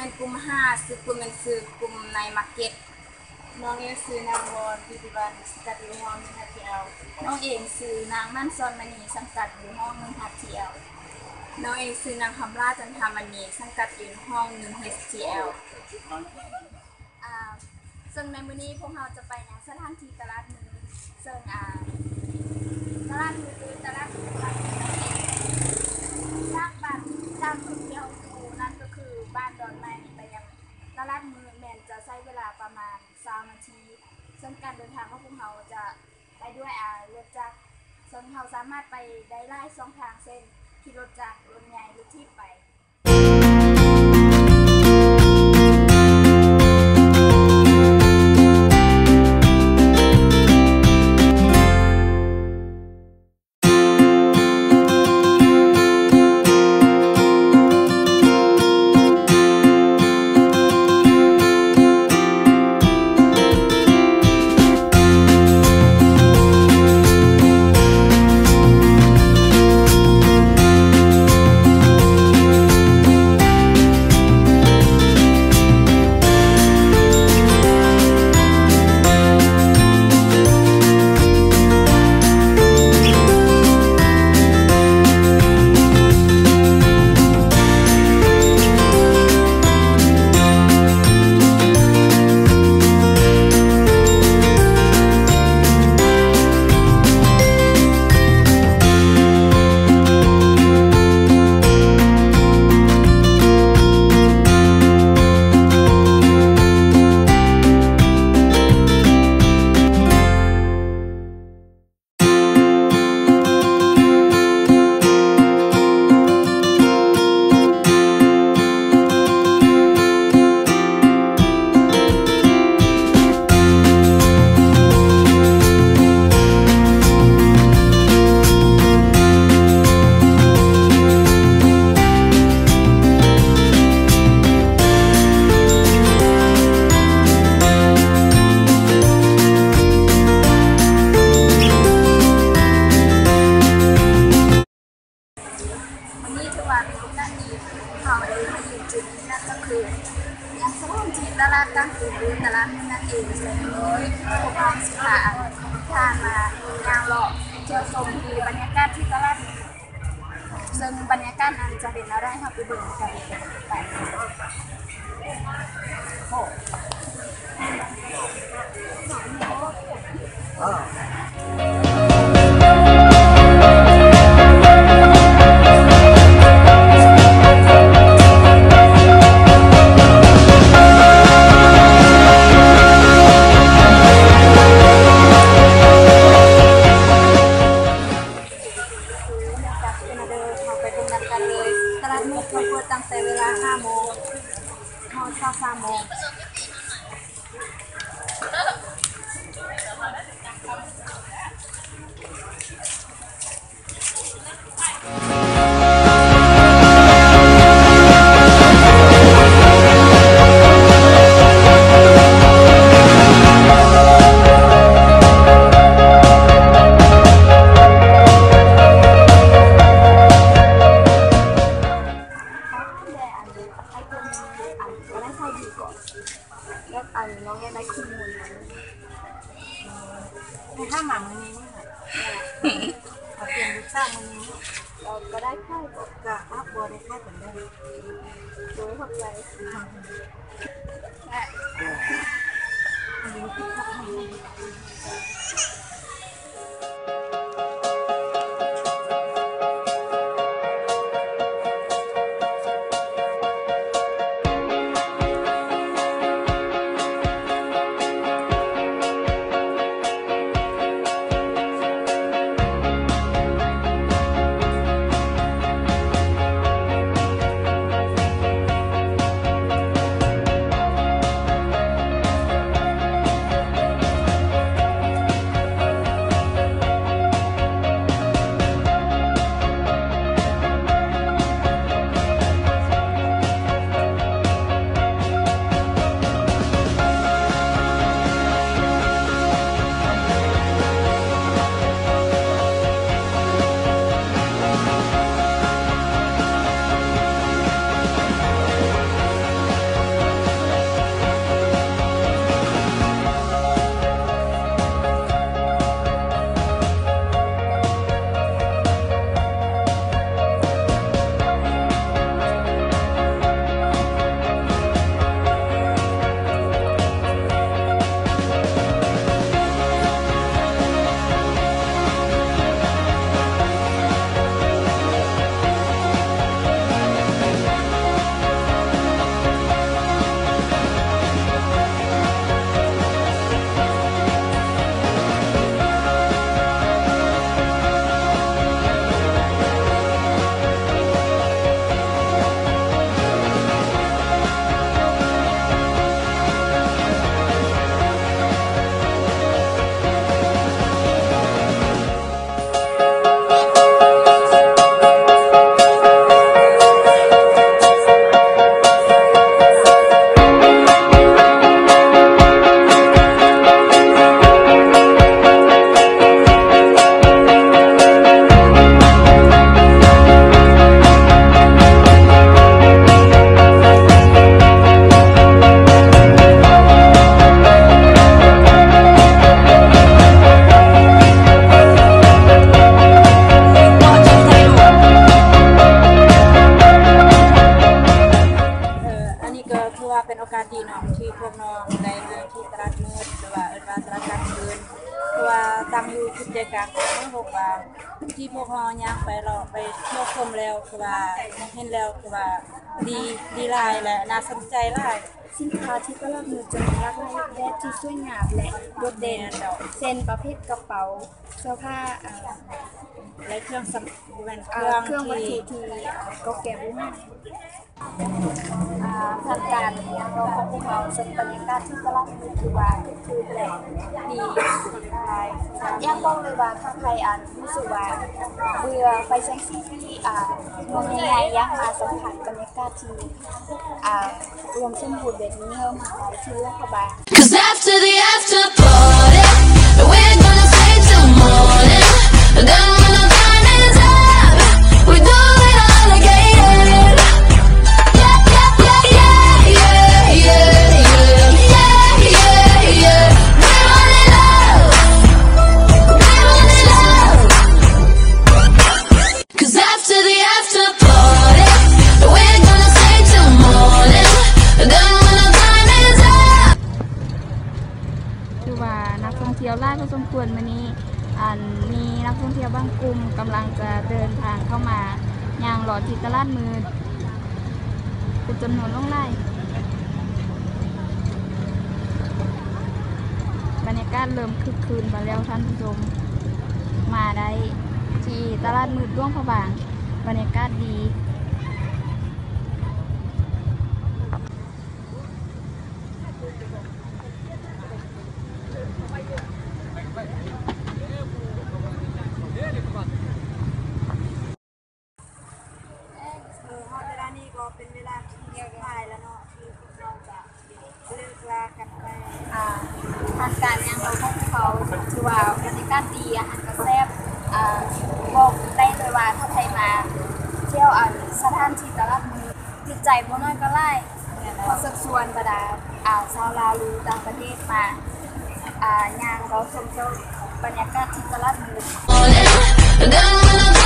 นกลุ่มห้าซื้อกลุ่มเป็นซื้อกลุ่มในมาร์เก็ตน้องเอซื้อนางวอนพิธีบันกัดอยู่ห้องนึงเที่ยวน้องเองซื้อนางมั่นซอนมณีสังกัดอยู่ห้องนึงHTLน้องเองซื้อนางคำล่าจันทามณีสังกัดอยู่ห้องนึงHTLซึ่งในมื้อนี้พวกเราจะไปยังสถานที่ตลาดมือซึ่งตลาดมือคือตลาดมือจากบ้านจากจุดที่เราอยู่นั่นก็คือบ้านดอนไม้ไปยังตลาดมือแม่นจะใช้เวลาประมาณ20นาทีซึ่งการเดินทางของพวกเราจะไปด้วยรถจักรซึ่งเราสามารถไปได้หลายช่องทางเช่นขี่รถจักรรถใหญ่รถทิพย์ไปตลาดตั้งอยู่หรือตลาดนั่นเองเลยพวกเราสิค่ะทานมายางหลอกเที่ยวชมดีบรรยากาศที่ตลาดซึ่งบรรยากาศนั้นจะเป็นอะไรค่ะไปดูกันไปตลาดมืดเขาเปิดตั้งแต่เวลา5 โมงเข้า3 โมงน้องได้ข้อมูลในข้างหลังมือนี้นี่ค่ะเปลี่ยนรูปสร้างมือนี้เราก็ได้ค่ายกับอัพบัวได้ค่ายเหมือนเดิมโดยขอบใจอันนี้คือข้าว เที่ยวชมแล้วคือว่าเห็นแล้วคือว่าดีหลายและน่าสนใจหลาย สินค้าที่ตลาดมือจะมีหลากหลายรูปแบบที่สวยงามและโดดเด่นเช่นประเภทกระเป๋าเสื้อผ้าและเครื่องสำอางเครื่องวัตถุที่ก็แก่บุ้งทางการยังเราของพวกเราซึ่งบรรยากาศที่ตลาดมือคือว่าคือแหล่งดียังบอกเลยว่าถ้าใครรู้สึกว่าเบื่อไปใช้ชีวิตเมืองใหญ่ๆยังมาสัมผัสบรรยากาศที่รวมสมบูรณ์แบบนี้เพิ่มมาได้ที่เลือกเขาบ้าง 'Cause after the after party, we're gonna stay till morning. Then when the time is up, we do it all again. Yeah, yeah, yeah, yeah, yeah, yeah, yeah, yeah, yeah. We want it all. We want it all. 'Cause after the after party, we're gonna stay till morning. Then when the time is up. คือว่านักท่องเที่ยวหลายพอสมควรมื้อนี้มีนักท่องเที่ยวบางกลุ่มกำลังจะเดินทางเข้ามาย่างหลอดที่ตลาดมือเป็นจำนวนล่องไล่บรรยากาศเริ่มคึกคืนมาแล้วท่านผู้ชมมาได้ที่ตลาดมืดร่วงพระบางบรรยากาศดีเวลานี้ก็เป็นเวลาที่เรียกได้แล้วเนาะที่พวกเราจะเลิกลากันไปทางการยังเราของเขาถือว่าบรรยากาศดีอาหารก็แซ่บบอกได้เลยว่าถ้าใครมาเที่ยวสถานที่ตลาดมือติดใจบ่น้อยก็ไล่พอสักส่วนบรรดาชาวลาวหรือต่างประเทศมาย่างเราชมเที่ยวบรรยากาศที่ตลาดมือ Then when the